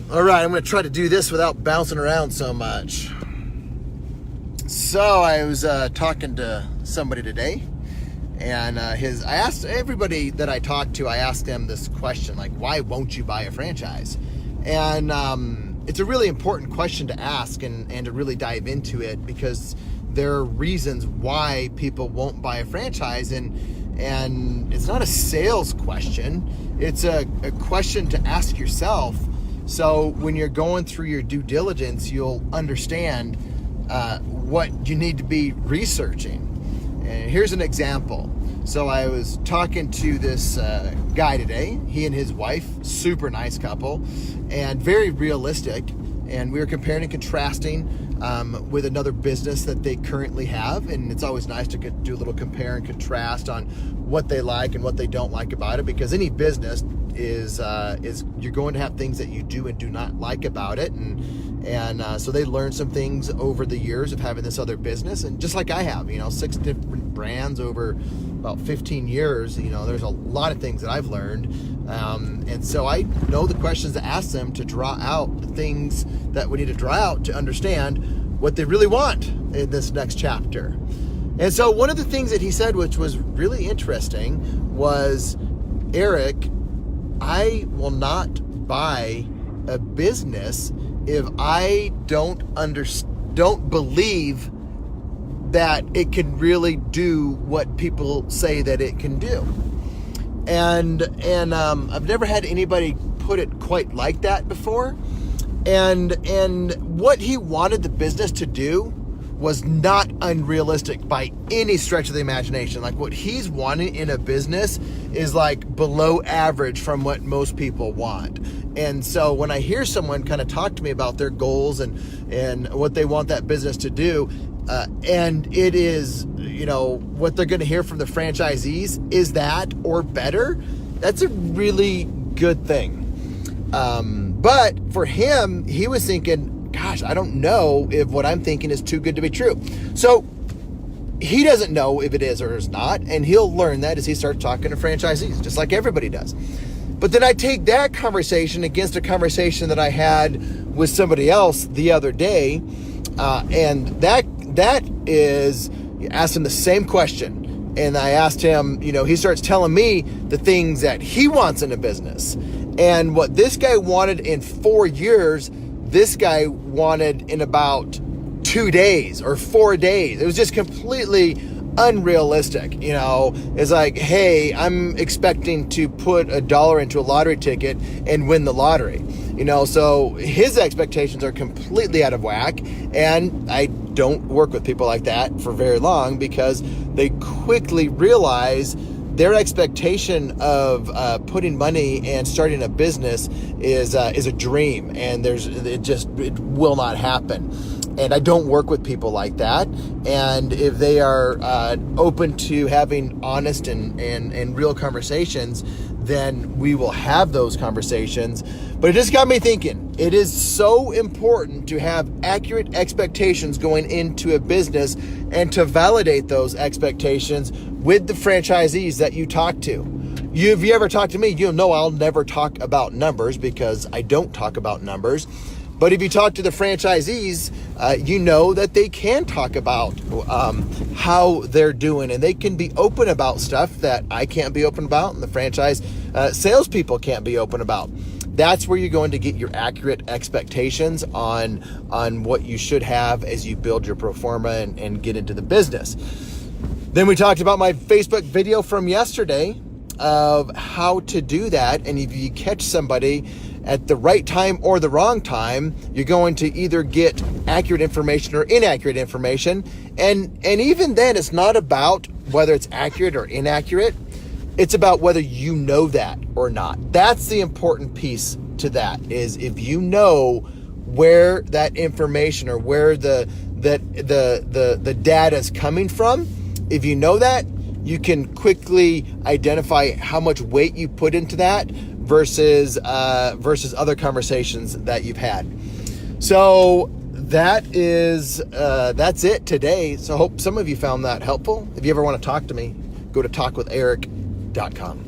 All right, I'm going to try to do this without bouncing around so much. So I was talking to somebody today, and I asked everybody that I talked to, I asked them this question, like, why won't you buy a franchise? And it's a really important question to ask and to really dive into it, because there are reasons why people won't buy a franchise, and it's not a sales question. It's a question to ask yourself. So when you're going through your due diligence, you'll understand what you need to be researching. And here's an example. So I was talking to this guy today. He and his wife, super nice couple, and very realistic. And we were comparing and contrasting with another business that they currently have. And it's always nice to do a little compare and contrast on what they like and what they don't like about it, because any business is you're going to have things that you do and do not like about it, and so they learned some things over the years of having this other business, and just like I have, 6 different brands over about 15 years, there's a lot of things that I've learned, and so I know the questions to ask them to draw out the things that we need to draw out to understand what they really want in this next chapter. And so one of the things that he said, which was really interesting, was, Erik, I will not buy a business if I don't believe that it can really do what people say that it can do. And I've never had anybody put it quite like that before. And what he wanted the business to do was not unrealistic by any stretch of the imagination. Like, what he's wanting in a business is like below average from what most people want. And so when I hear someone kind of talk to me about their goals and what they want that business to do, and it is, what they're going to hear from the franchisees is that or better, that's a really good thing. But for him, he was thinking, gosh, I don't know if what I'm thinking is too good to be true. So he doesn't know if it is or is not, and he'll learn that as he starts talking to franchisees, just like everybody does. But then I take that conversation against a conversation that I had with somebody else the other day, and that is, you asked him the same question, and I asked him, he starts telling me the things that he wants in a business, and what this guy wanted in 4 years, this guy wanted in about 2 days or 4 days. It was just completely unrealistic. It's like, hey, I'm expecting to put $1 into a lottery ticket and win the lottery. So his expectations are completely out of whack, and I don't work with people like that for very long, because they quickly realize their expectation of putting money and starting a business is a dream, and it will not happen. And I don't work with people like that. And if they are open to having honest and real conversations, then we will have those conversations. But it just got me thinking, it is so important to have accurate expectations going into a business and to validate those expectations with the franchisees that you talk to. If you ever talk to me, you'll know I'll never talk about numbers, because I don't talk about numbers. But if you talk to the franchisees, you know that they can talk about how they're doing, and they can be open about stuff that I can't be open about, and the franchise salespeople can't be open about. That's where you're going to get your accurate expectations on what you should have as you build your pro forma and get into the business. Then we talked about my Facebook video from yesterday of how to do that. And if you catch somebody at the right time or the wrong time, you're going to either get accurate information or inaccurate information. And even then, it's not about whether it's accurate or inaccurate. It's about whether you know that or not. That's the important piece to that, is if you know where that information or where the data is coming from, if you know that, you can quickly identify how much weight you put into that versus other conversations that you've had. So that's it today. So I hope some of you found that helpful. If you ever want to talk to me, go to talkwitheric.com.